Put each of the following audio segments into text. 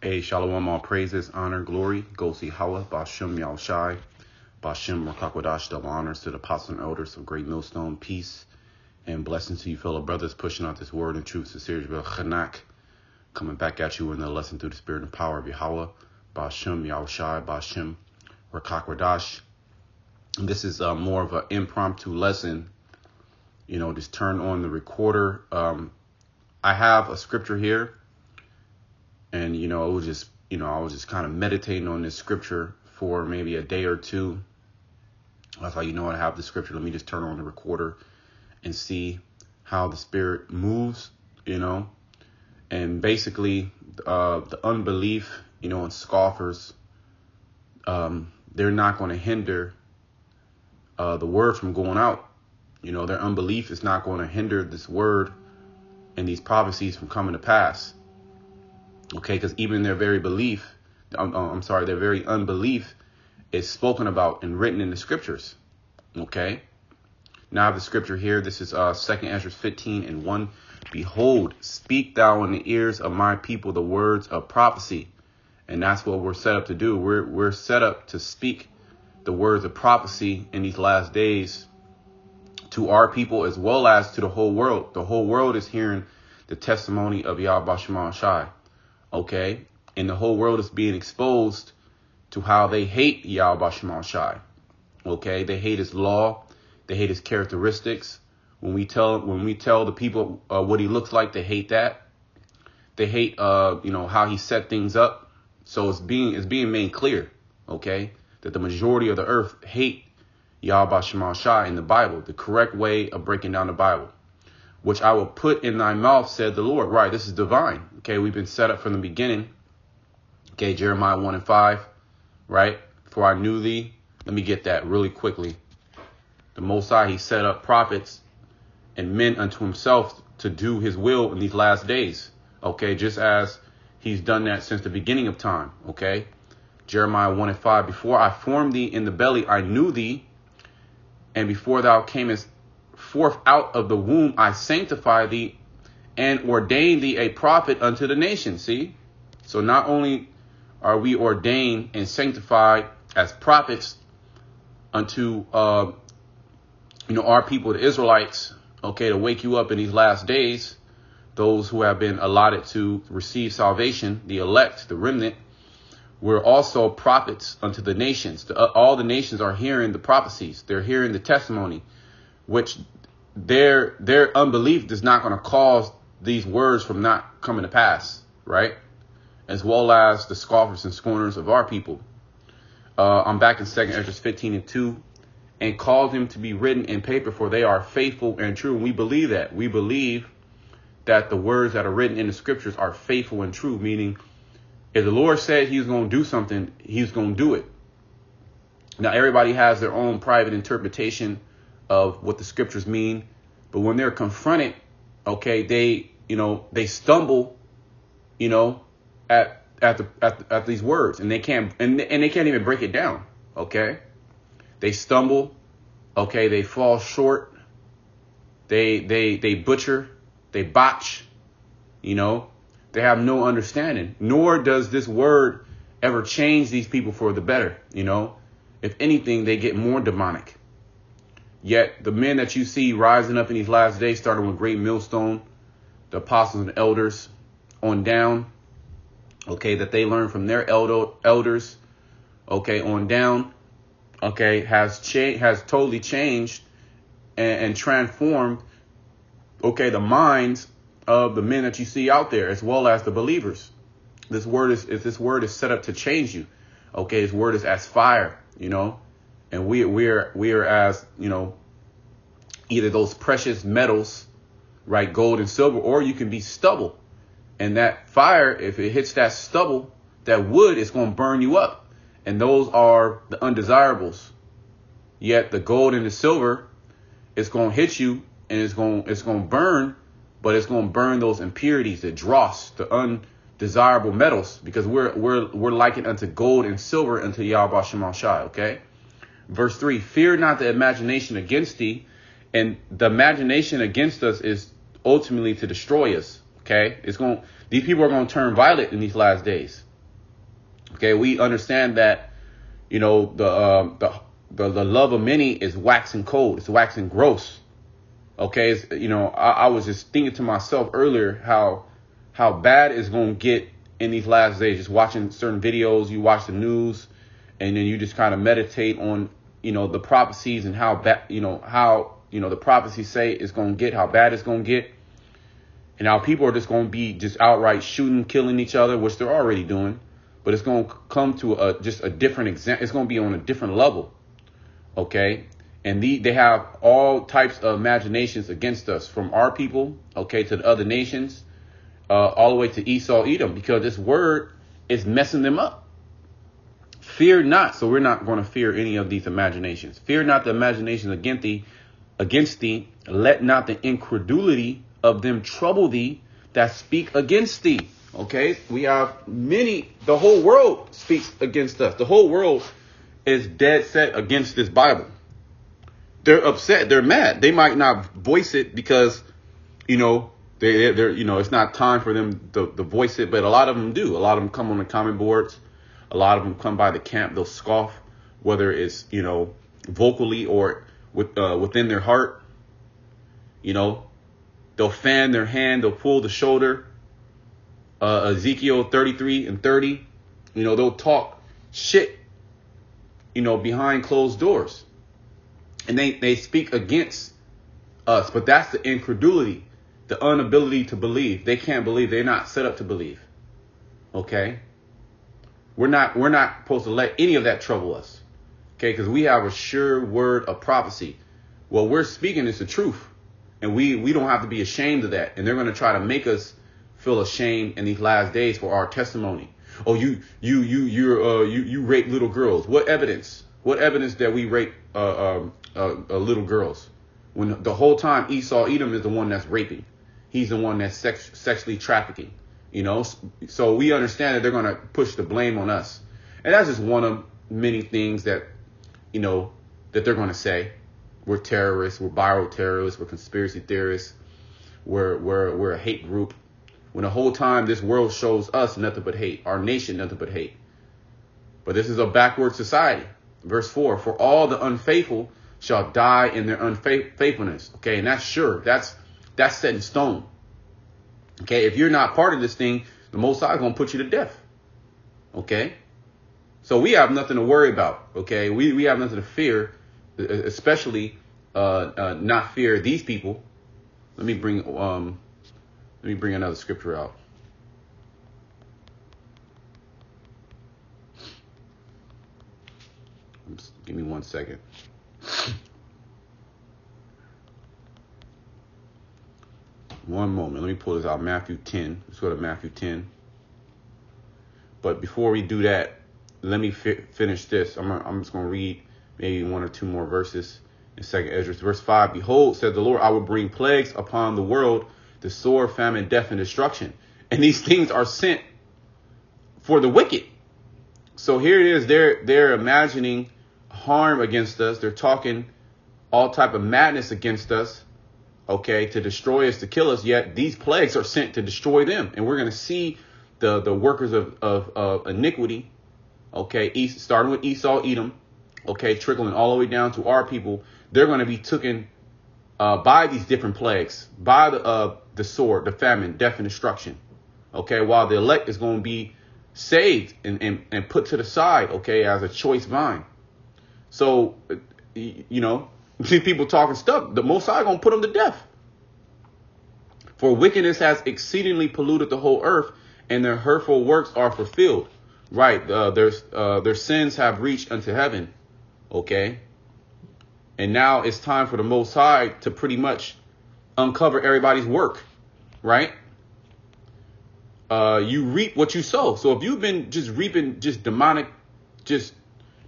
Hey, Shalom, all praises, honor, glory, Gosi Hawa, Bashem Yahushai, Bashem Rakakwadash, double honors to the apostles and elders of Great Millstone, peace and blessings to you fellow brothers pushing out this word and truth, sincerely, Chanak, coming back at you in the lesson through the spirit and power of Yahweh, Bashem Yahushai, Bashem Rakakwadash. And this is more of an impromptu lesson, just turn on the recorder. I have a scripture here. And, I was just kind of meditating on this scripture for maybe a day or two. I thought, I have the scripture. Let me just turn on the recorder and see how the spirit moves, and basically the unbelief, and scoffers, they're not going to hinder the word from going out. Their unbelief is not going to hinder this word and these prophecies from coming to pass. Okay, because even their very their very unbelief is spoken about and written in the scriptures. Okay, now I have the scripture here. This is 2nd Ezra 15:1. Behold, speak thou in the ears of my people the words of prophecy. And that's what we're set up to do. We're set up to speak the words of prophecy in these last days to our people as well as to the whole world. The whole world is hearing the testimony of Yahweh Shema Shai. Okay, and the whole world is being exposed to how they hate Yahweh Shema Shai. Okay, they hate his law, they hate his characteristics. When we tell the people what he looks like, they hate that. They hate how he set things up. So it's being made clear, okay, that the majority of the earth hate Yahweh Shema Shai in the Bible, the correct way of breaking down the Bible. Which I will put in thy mouth, said the Lord. Right, this is divine. Okay, we've been set up from the beginning. Okay, Jeremiah 1:5, right? For I knew thee. Let me get that really quickly. The Most High, he set up prophets and men unto himself to do his will in these last days. Okay, just as he's done that since the beginning of time. Okay, Jeremiah 1:5. Before I formed thee in the belly, I knew thee. And before thou camest forth out of the womb, I sanctify thee and ordain thee a prophet unto the nation. See, so not only are we ordained and sanctified as prophets unto our people, the Israelites, okay, to wake you up in these last days, those who have been allotted to receive salvation, the elect, the remnant. We're also prophets unto the nations. All the nations are hearing the prophecies. They're hearing the testimony, which their unbelief is not going to cause these words from not coming to pass, right? As well as the scoffers and scorners of our people. I'm back in 2nd Ezra 15:2, and cause them to be written in paper, for they are faithful and true. And we believe that. We believe that the words that are written in the scriptures are faithful and true, meaning if the Lord said he's going to do something, he's going to do it. Now, everybody has their own private interpretation of what the scriptures mean. But when they're confronted, okay, they stumble, at these words, and they can't even break it down. Okay, they stumble. Okay, they fall short. They butcher, they botch, they have no understanding, nor does this word ever change these people for the better. If anything, they get more demonic. Yet the men that you see rising up in these last days, starting with Great Millstone, the apostles and elders on down, okay, that they learn from their elders, okay, on down, okay, has totally changed and transformed, okay, the minds of the men that you see out there, as well as the believers. This word is set up to change you. Okay, his word is as fire, and we are as, either those precious metals, right, gold and silver, or you can be stubble. And that fire, if it hits that stubble, that wood is going to burn you up. And those are the undesirables. Yet the gold and the silver, it's going to hit you and it's going to burn, but it's going to burn those impurities, the dross, the undesirable metals, because we're likened unto gold and silver unto Yahweh Shema Shai. Okay. Verse 3, fear not the imagination against thee. And the imagination against us is ultimately to destroy us. Okay, these people are going to turn violent in these last days. Okay, we understand that, you know, the love of many is waxing cold. It's waxing gross. Okay, you know, I was just thinking to myself earlier how bad it's going to get in these last days. Just watching certain videos, you watch the news, and then you just kind of meditate on, you know, the prophecies and how bad, how the prophecies say it's going to get, how bad it's going to get, and how people are just going to be just outright shooting, killing each other, which they're already doing, but it's going to come to just a different example. It's going to be on a different level. Okay. And they have all types of imaginations against us, from our people, okay, to the other nations, all the way to Esau, Edom, because this word is messing them up. Fear not. So we're not going to fear any of these imaginations. Fear not the imaginations against thee. Let not the incredulity of them trouble thee that speak against thee. Okay, we have many. The whole world speaks against us. The whole world is dead set against this Bible. They're upset. They're mad. They might not voice it because, you know, they're you know, it's not time for them to voice it. But a lot of them do. A lot of them come on the comment boards. A lot of them come by the camp. They'll scoff, whether it's, you know, vocally or within their heart. You know, they'll fan their hand. They'll pull the shoulder. Ezekiel 33:30. You know, they'll talk shit, you know, behind closed doors. And they speak against us, but that's the incredulity, the inability to believe. They can't believe. They're not set up to believe. Okay. We're not supposed to let any of that trouble us. Okay. Because we have a sure word of prophecy. What we're speaking is the truth, and we don't have to be ashamed of that. And they're going to try to make us feel ashamed in these last days for our testimony. Oh, you rape little girls. What evidence? What evidence that we rape little girls, when the whole time Esau, Edom is the one that's raping. He's the one that's sexually trafficking, you know. So we understand that they're going to push the blame on us. And that's just one of many things that, you know, that they're going to say. We're terrorists. We're bioterrorists. We're conspiracy theorists. We're a hate group. When the whole time this world shows us nothing but hate. Our nation, nothing but hate. But this is a backward society. Verse 4, for all the unfaithful shall die in their unfaithfulness. Okay, and that's sure. That's set in stone. Okay, if you're not part of this thing, the Most High is going to put you to death. Okay, so we have nothing to worry about. Okay, we have nothing to fear, especially not fear these people. Let me bring another scripture out. Give me 1 second. One moment. Let me pull this out. Matthew 10. Let's go to Matthew 10. But before we do that, let me finish this. I'm just going to read maybe one or two more verses in 2nd Esdras. Verse 5. Behold, said the Lord, I will bring plagues upon the world, the sword, famine, death, and destruction. And these things are sent for the wicked. So here it is. They're imagining harm against us. They're talking all type of madness against us, okay, to destroy us, to kill us. Yet these plagues are sent to destroy them. And we're going to see the workers of iniquity, okay, starting with Esau, Edom, okay, trickling all the way down to our people. They're going to be taken by these different plagues, by the sword, the famine, death, and destruction. Okay, while the elect is going to be saved and put to the side, okay, as a choice vine. So, you know, people talking stuff, the Most High going to put them to death. For wickedness has exceedingly polluted the whole earth, and their hurtful works are fulfilled. Right. Their sins have reached unto heaven. OK. And now it's time for the Most High to pretty much uncover everybody's work. Right. You reap what you sow. So if you've been just reaping just demonic, just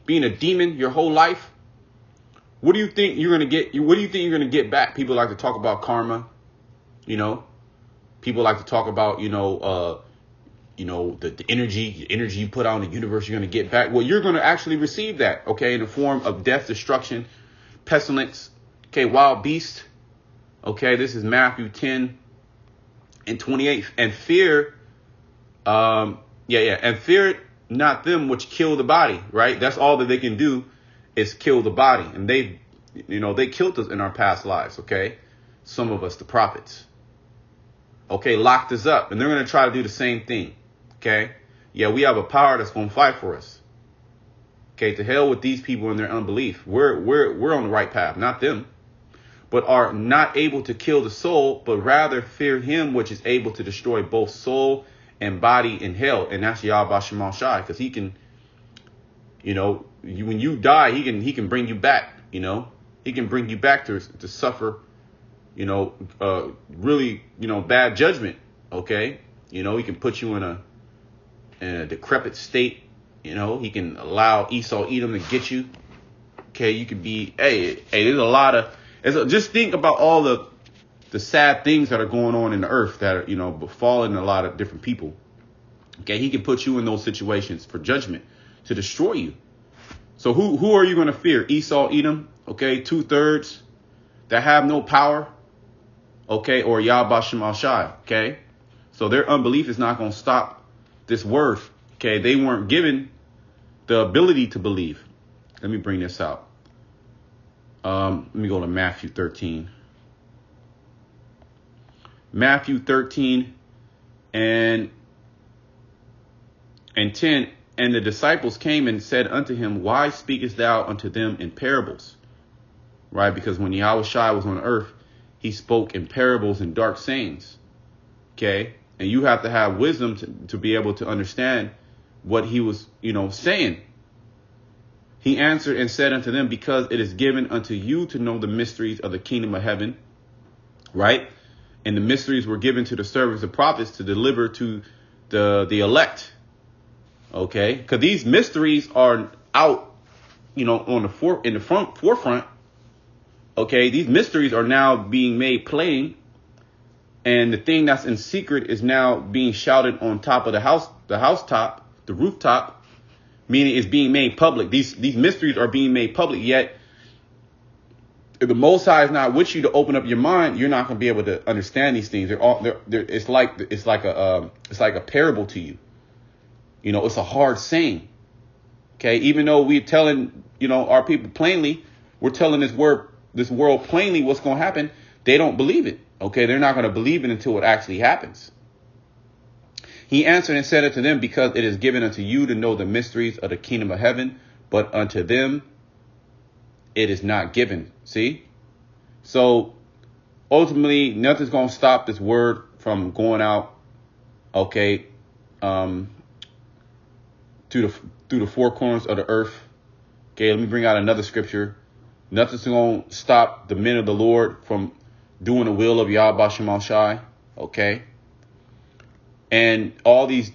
being a demon your whole life, what do you think you're going to get? What do you think you're going to get back? People like to talk about karma. You know, people like to talk about, the energy you put out in the universe, you're going to get back. Well, you're going to actually receive that, okay, in the form of death, destruction, pestilence, okay, wild beast. Okay, this is Matthew 10:28. And fear, and fear not them, which kill the body, right? That's all that they can do is kill the body. And they killed us in our past lives, okay? Some of us, the prophets, okay, locked us up. And they're going to try to do the same thing, okay? Yeah, we have a power that's going to fight for us. Okay, to hell with these people and their unbelief. We're on the right path, not them. But are not able to kill the soul, but rather fear him which is able to destroy both soul and body in hell. And that's Yahweh Shema Shai, because he can, when you die, he can bring you back, he can bring you back to suffer, really, bad judgment. Okay. He can put you in a decrepit state. He can allow Esau, Edom to get you. Okay. You could be, hey, there's a lot of, just think about all the sad things that are going on in the earth that are, befalling a lot of different people. Okay. He can put you in those situations for judgment to destroy you. So who are you going to fear? Esau, Edom. Okay. 2/3 that have no power. Okay. Or Yahweh Shema Shai. Okay. So their unbelief is not going to stop this word. Okay. They weren't given the ability to believe. Let me bring this out. Let me go to Matthew 13. Matthew 13 and 10. And the disciples came and said unto him, why speakest thou unto them in parables? Right? Because when Yahweh Shai was on earth, he spoke in parables and dark sayings. Okay. And you have to have wisdom to be able to understand what he was, saying. He answered and said unto them, because it is given unto you to know the mysteries of the kingdom of heaven. Right. And the mysteries were given to the servants of prophets to deliver to the elect. OK, because these mysteries are out, on the forefront. OK, these mysteries are now being made plain. And the thing that's in secret is now being shouted on top of the housetop, the rooftop, meaning it's being made public. These mysteries are being made public. Yet, if the Most High is not with you to open up your mind, you're not going to be able to understand these things. It's like a parable to you. It's a hard saying. OK, even though we're telling, our people plainly, we're telling this world plainly what's going to happen. They don't believe it. OK, they're not going to believe it until it actually happens. He answered and said unto them, because it is given unto you to know the mysteries of the kingdom of heaven, but unto them it is not given. See? So ultimately, nothing's going to stop this word from going out. OK. Through the four corners of the earth. Okay, let me bring out another scripture. Nothing's going to stop the men of the Lord from doing the will of Yahweh Shema Shai. Okay. And all these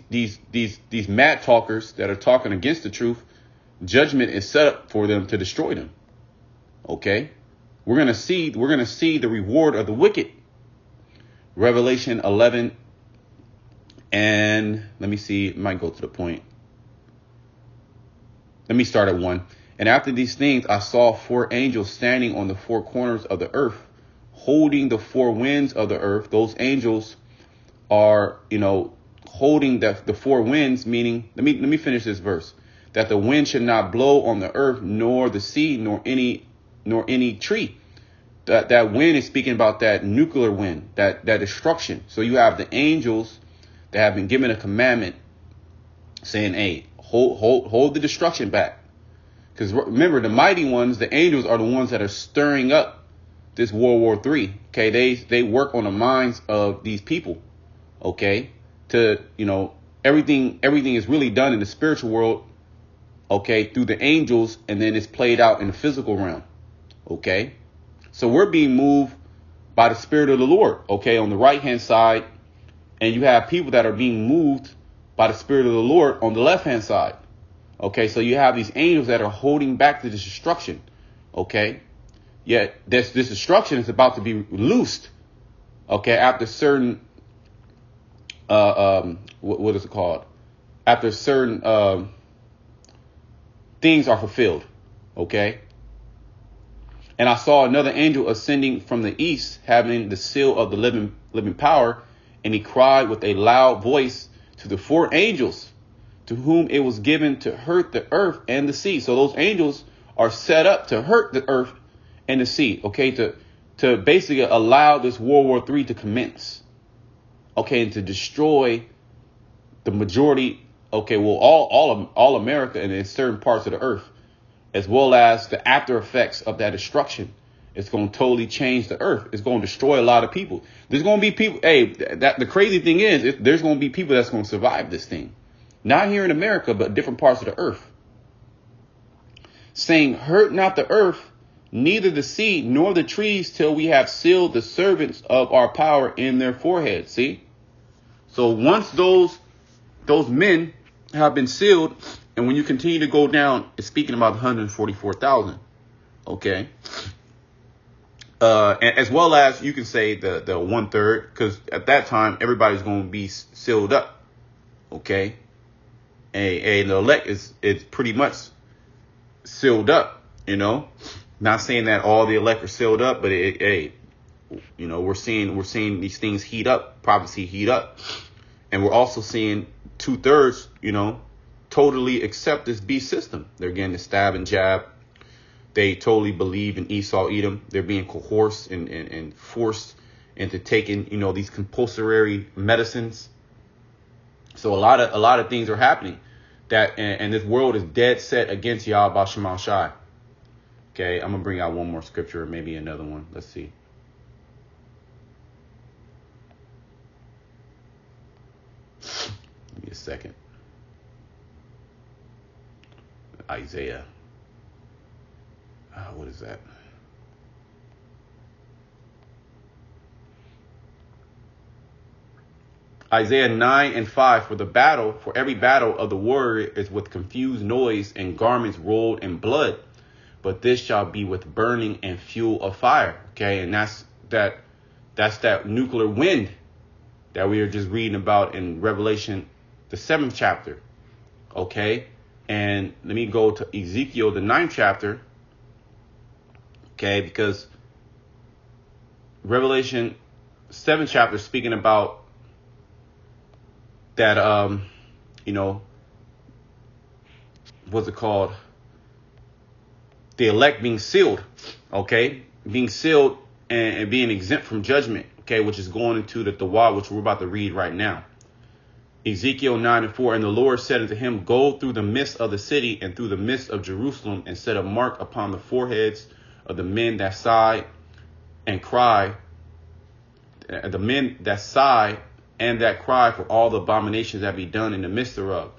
mad talkers that are talking against the truth, judgment is set up for them to destroy them. Okay. We're going to see the reward of the wicked. Revelation 11. And let me see, it might go to the point. Let me start at 1. And after these things, I saw 4 angels standing on the 4 corners of the earth, holding the 4 winds of the earth. Those angels are, holding the 4 winds, meaning, let me finish this verse, that the wind should not blow on the earth, nor the sea, nor any tree. That wind is speaking about that nuclear wind, that destruction. So you have the angels that have been given a commandment saying, hey, hold the destruction back. Because remember, the mighty ones, the angels, are the ones that are stirring up this World War III. Okay, they work on the minds of these people. Okay, to everything is really done in the spiritual world. Okay, through the angels, and then it's played out in the physical realm. Okay, so we're being moved by the Spirit of the Lord. Okay, on the right hand side, and you have people that are being moved by the Spirit of the Lord on the left hand side. OK, so you have these angels that are holding back the destruction. OK, yet this destruction is about to be loosed. OK, after certain what is it called? After certain things are fulfilled. OK, and I saw another angel ascending from the east, having the seal of the living power. And he cried with a loud voice to the 4 angels to whom it was given to hurt the earth and the sea. So those angels are set up to hurt the earth and the sea, okay, to basically allow this World War III to commence, okay, and to destroy the majority, okay, well, all America and in certain parts of the earth, as well as the after effects of that destruction. It's going to totally change the earth. It's going to destroy a lot of people. There's going to be people. Hey, the crazy thing is, there's going to be people that's going to survive this thing. Not here in America, but different parts of the earth. Saying, hurt not the earth, neither the sea, nor the trees, till we have sealed the servants of our power in their foreheads. See? So once those men have been sealed, and when you continue to go down, it's speaking about 144,000. Okay? As well as you can say the 1/3, because at that time everybody's going to be sealed up, okay, and the elect is pretty much sealed up, Not saying that all the elect are sealed up, but we're seeing these things heat up, prophecy heat up, and we're also seeing 2/3, totally accept this beast system. They're getting the stab and jab. They totally believe in Esau, Edom. They're being coerced and forced into taking, these compulsory medicines. So a lot of things are happening that, and this world is dead set against Yahweh Shemal Shai. Okay, I'm gonna bring out one more scripture, maybe another one. Let's see. Give me a second. Isaiah. What is that? Isaiah 9:5. For every battle of the warrior is with confused noise and garments rolled in blood, but this shall be with burning and fuel of fire. Okay, and that's that nuclear wind that we are just reading about in Revelation, the 7th chapter. Okay, and let me go to Ezekiel, the 9th chapter. Okay, because Revelation 7th chapter is speaking about that, what's it called? The elect being sealed, okay? Being sealed and being exempt from judgment, okay? Which is going into the Tawah, which we're about to read right now. Ezekiel 9:4, and the Lord said unto him, go through the midst of the city and through the midst of Jerusalem and set a mark upon the foreheads of the men that sigh and cry, the men that sigh and that cry for all the abominations that be done in the midst thereof.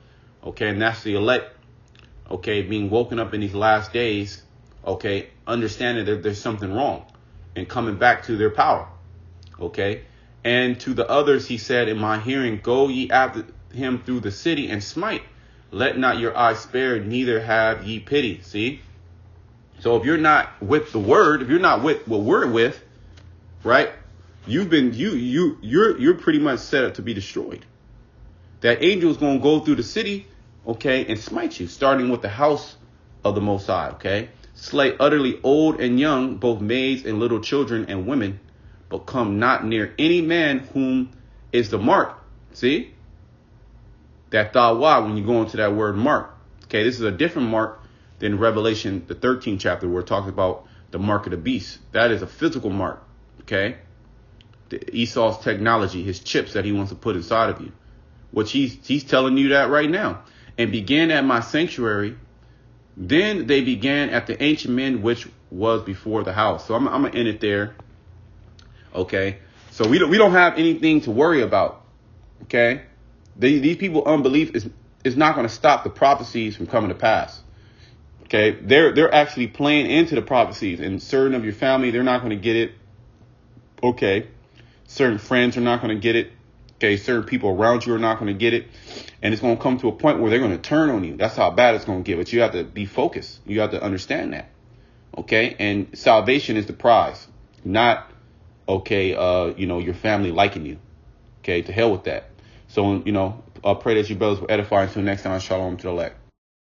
Okay, and that's the elect, okay, being woken up in these last days, okay, understanding that there's something wrong and coming back to their power. Okay, and to the others he said in my hearing, go ye after him through the city and smite. Let not your eyes spare, neither have ye pity. See? So if you're not with the word, if you're not with what we're with, right, you're pretty much set up to be destroyed. That angel is going to go through the city, okay, and smite you, starting with the house of the Most High, okay? Slay utterly old and young, both maids and little children and women, but come not near any man whom is the mark. See? That Tawah, when you go into that word mark. Okay, this is a different mark than Revelation, the 13th chapter, where it talks about the mark of the beast. That is a physical mark, okay? Esau's technology, his chips that he wants to put inside of you, which he's telling you that right now. And began at my sanctuary, then they began at the ancient men which was before the house. So I'm gonna end it there, okay? So we don't have anything to worry about, okay? These people, unbelief is not going to stop the prophecies from coming to pass. Okay, they're actually playing into the prophecies, and certain of your family, they're not going to get it. Okay, certain friends are not going to get it. Okay, certain people around you are not going to get it, and it's going to come to a point where they're going to turn on you. That's how bad it's going to get. But you have to be focused. You have to understand that. Okay, and salvation is the prize, not your family liking you. Okay, to hell with that. So I pray that you brothers will edify until next time. Shalom to the elect.